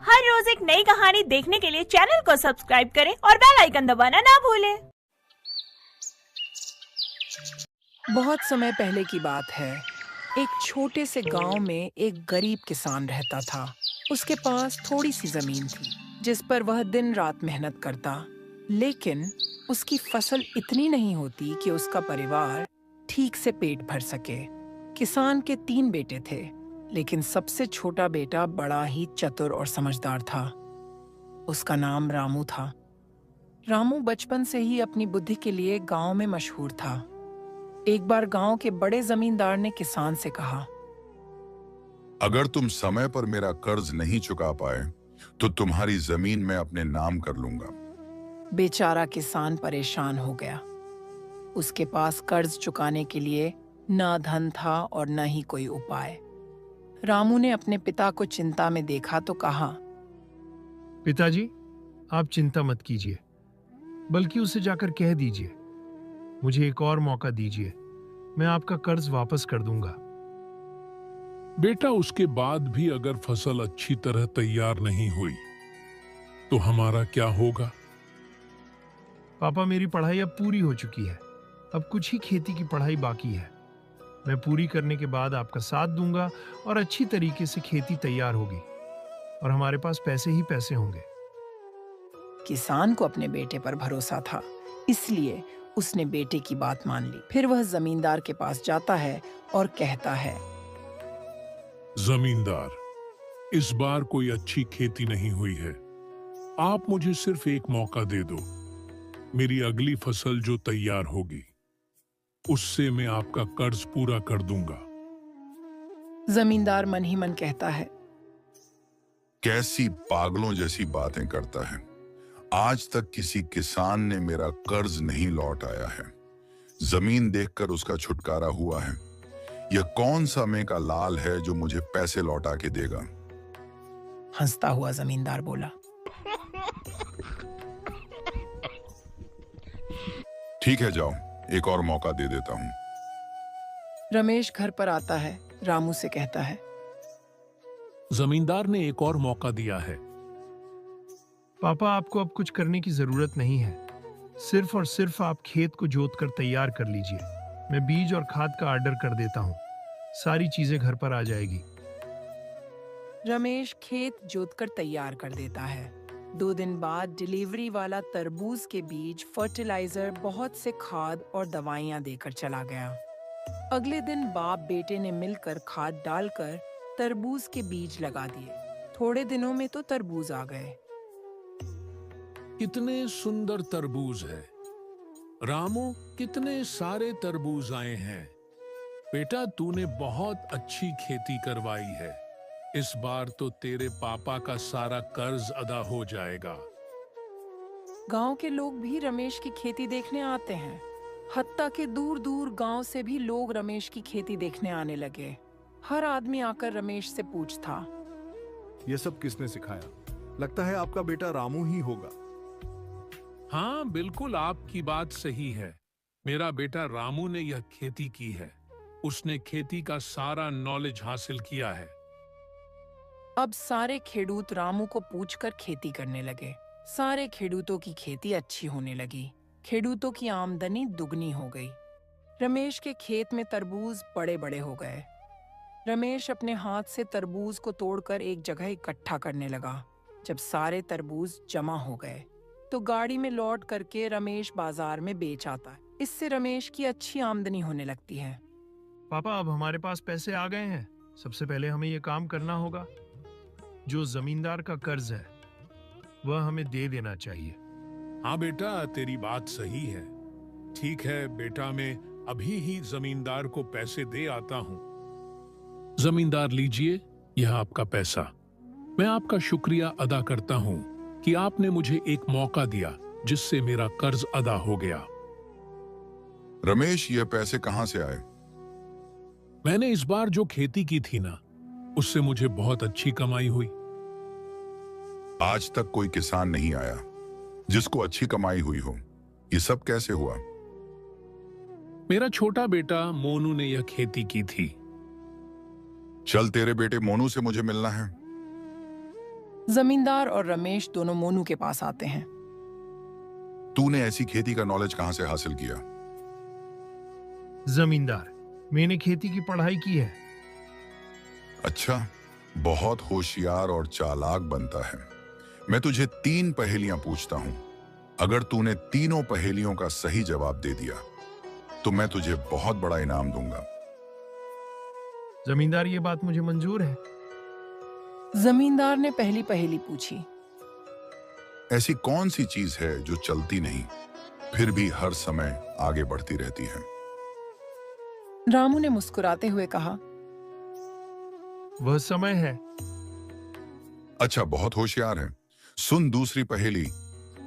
हर रोज एक नई कहानी देखने के लिए चैनल को सब्सक्राइब करें और बेल आइकन दबाना ना भूलें। बहुत समय पहले की बात है। एक छोटे से गांव में एक गरीब किसान रहता था। उसके पास थोड़ी सी जमीन थी जिस पर वह दिन रात मेहनत करता, लेकिन उसकी फसल इतनी नहीं होती कि उसका परिवार ठीक से पेट भर सके। किसान के 3 बेटे थे, लेकिन सबसे छोटा बेटा बड़ा ही चतुर और समझदार था। उसका नाम रामू था। रामू बचपन से ही अपनी बुद्धि के लिए गांव में मशहूर था। एक बार गांव के बड़े जमींदार ने किसान से कहा, अगर तुम समय पर मेरा कर्ज नहीं चुका पाए तो तुम्हारी जमीन मैं अपने नाम कर लूंगा। बेचारा किसान परेशान हो गया। उसके पास कर्ज चुकाने के लिए न धन था और न ही कोई उपाय। रामू ने अपने पिता को चिंता में देखा तो कहा, पिताजी, आप चिंता मत कीजिए, बल्कि उसे जाकर कह दीजिए, मुझे एक और मौका दीजिए, मैं आपका कर्ज वापस कर दूंगा। बेटा, उसके बाद भी अगर फसल अच्छी तरह तैयार नहीं हुई तो हमारा क्या होगा? पापा, मेरी पढ़ाई अब पूरी हो चुकी है। अब कुछ ही खेती की पढ़ाई बाकी है। मैं पूरी करने के बाद आपका साथ दूंगा और अच्छी तरीके से खेती तैयार होगी और हमारे पास पैसे ही पैसे होंगे। किसान को अपने बेटे पर भरोसा था, इसलिए उसने बेटे की बात मान ली। फिर वह जमींदार के पास जाता है और कहता है, जमींदार, इस बार कोई अच्छी खेती नहीं हुई है। आप मुझे सिर्फ एक मौका दे दो। मेरी अगली फसल जो तैयार होगी उससे मैं आपका कर्ज पूरा कर दूंगा। जमींदार मन ही मन कहता है, कैसी पागलों जैसी बातें करता है। आज तक किसी किसान ने मेरा कर्ज नहीं लौटाया है। जमीन देखकर उसका छुटकारा हुआ है। यह कौन सा मैं का लाल है जो मुझे पैसे लौटा के देगा? हंसता हुआ जमींदार बोला, ठीक है, जाओ, एक और मौका दे देता हूं। रमेश घर पर आता है। रामू से कहता है, जमींदार ने एक और मौका दिया है। पापा, आपको अब कुछ करने की जरूरत नहीं है। सिर्फ और सिर्फ आप खेत को जोत कर तैयार कर लीजिए। मैं बीज और खाद का ऑर्डर कर देता हूँ। सारी चीजें घर पर आ जाएगी। रमेश खेत जोतकर तैयार कर देता है। 2 दिन बाद डिलीवरी वाला तरबूज के बीज, फर्टिलाइजर, बहुत से खाद और दवाइयां देकर चला गया। अगले दिन बाप बेटे ने मिलकर खाद डालकर तरबूज के बीज लगा दिए। थोड़े दिनों में तो तरबूज आ गए। कितने सुंदर तरबूज है। रामू, कितने सारे तरबूज आए हैं। बेटा, तूने बहुत अच्छी खेती करवाई है। इस बार तो तेरे पापा का सारा कर्ज अदा हो जाएगा। गांव के लोग भी रमेश की खेती देखने आते हैं। हत्ता के दूर दूर गांव से भी लोग रमेश की खेती देखने आने लगे। हर आदमी आकर रमेश से पूछता, ये सब किसने सिखाया? लगता है आपका बेटा रामू ही होगा। हाँ, बिल्कुल आपकी बात सही है। मेरा बेटा रामू ने यह खेती की है। उसने खेती का सारा नॉलेज हासिल किया है। अब सारे खेडूत रामू को पूछकर खेती करने लगे। सारे खेडूतों की खेती अच्छी होने लगी। खेडूतों की आमदनी दुगनी हो गई। रमेश के खेत में तरबूज बड़े बड़े हो गए। रमेश अपने हाथ से तरबूज को तोड़कर एक जगह इकट्ठा करने लगा। जब सारे तरबूज जमा हो गए तो गाड़ी में लौट करके रमेश बाजार में बेच आता है। इससे रमेश की अच्छी आमदनी होने लगती है। पापा, अब हमारे पास पैसे आ गए हैं। सबसे पहले हमें ये काम करना होगा। जो जमींदार का कर्ज है वह हमें दे देना चाहिए। हाँ बेटा, तेरी बात सही है। ठीक है बेटा, मैं अभी ही जमींदार को पैसे दे आता हूँ। जमींदार, लीजिए, यह आपका पैसा। मैं आपका शुक्रिया अदा करता हूँ कि आपने मुझे एक मौका दिया जिससे मेरा कर्ज अदा हो गया। रमेश, ये पैसे कहां से आए? मैंने इस बार जो खेती की थी ना, उससे मुझे बहुत अच्छी कमाई हुई। आज तक कोई किसान नहीं आया जिसको अच्छी कमाई हुई हो। ये सब कैसे हुआ? मेरा छोटा बेटा मोनू ने यह खेती की थी। चल, तेरे बेटे मोनू से मुझे मिलना है। जमींदार और रमेश दोनों मोनू के पास आते हैं। तूने ऐसी खेती का नॉलेज कहां से हासिल किया? जमींदार, मैंने खेती की पढ़ाई की है। अच्छा, बहुत होशियार और चालाक बनता है। मैं तुझे 3 पहेलियां पूछता हूं। अगर तूने तीनों पहेलियों का सही जवाब दे दिया तो मैं तुझे बहुत बड़ा इनाम दूंगा। जमींदार, ये बात मुझे मंजूर है। जमींदार ने पहली पहेली पूछी। ऐसी कौन सी चीज है जो चलती नहीं फिर भी हर समय आगे बढ़ती रहती है? रामू ने मुस्कुराते हुए कहा, वह समय है। अच्छा, बहुत होशियार है। सुन दूसरी पहेली।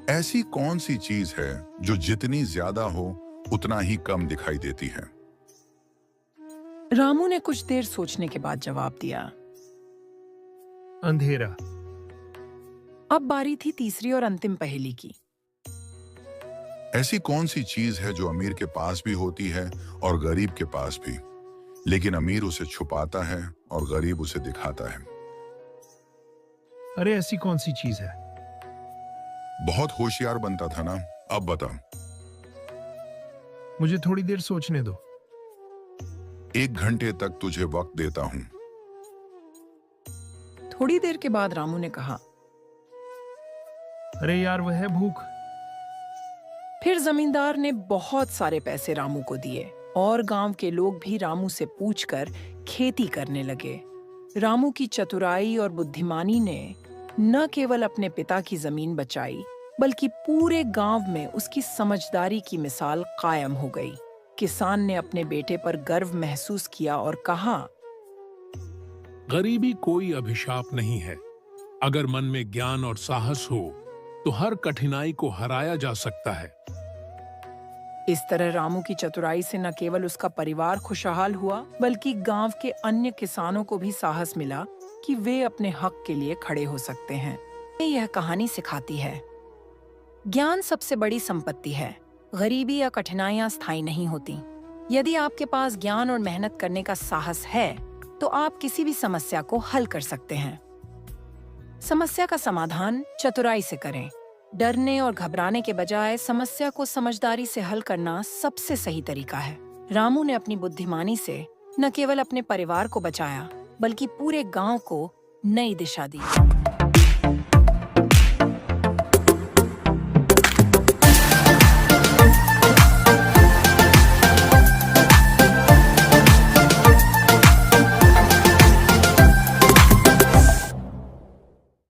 ऐसी कौन सी चीज है जो जितनी ज्यादा हो उतना ही कम दिखाई देती है? रामू ने कुछ देर सोचने के बाद जवाब दिया। अंधेरा। अब बारी थी तीसरी और अंतिम पहेली की। ऐसी कौन सी चीज है जो अमीर के पास भी होती है और गरीब के पास भी, लेकिन अमीर उसे छुपाता है और गरीब उसे दिखाता है? अरे, ऐसी कौन सी चीज है? बहुत होशियार बनता था ना। अब बता। मुझे थोड़ी देर सोचने दो। 1 घंटे तक तुझे वक्त देता हूं। थोड़ी देर के बाद रामू ने कहा। अरे यार, वह है भूख। फिर जमींदार ने बहुत सारे पैसे रामू को दिए और गांव के लोग भी रामू से पूछकर खेती करने लगे। रामू की चतुराई और बुद्धिमानी ने न केवल अपने पिता की जमीन बचाई, बल्कि पूरे गांव में उसकी समझदारी की मिसाल कायम हो गई। किसान ने अपने बेटे पर गर्व महसूस किया और कहा, गरीबी कोई अभिशाप नहीं है। अगर मन में ज्ञान और साहस हो तो हर कठिनाई को हराया जा सकता है। इस तरह रामू की चतुराई से न केवल उसका परिवार खुशहाल हुआ, बल्कि गांव के अन्य किसानों को भी साहस मिला कि वे अपने हक के लिए खड़े हो सकते हैं। यह कहानी सिखाती है, ज्ञान सबसे बड़ी संपत्ति है। गरीबी या कठिनाइयां स्थायी नहीं होती। यदि आपके पास ज्ञान और मेहनत करने का साहस है तो आप किसी भी समस्या को हल कर सकते हैं। समस्या का समाधान चतुराई से करें। डरने और घबराने के बजाय समस्या को समझदारी से हल करना सबसे सही तरीका है। रामू ने अपनी बुद्धिमानी से न केवल अपने परिवार को बचाया, बल्कि पूरे गांव को नई दिशा दी।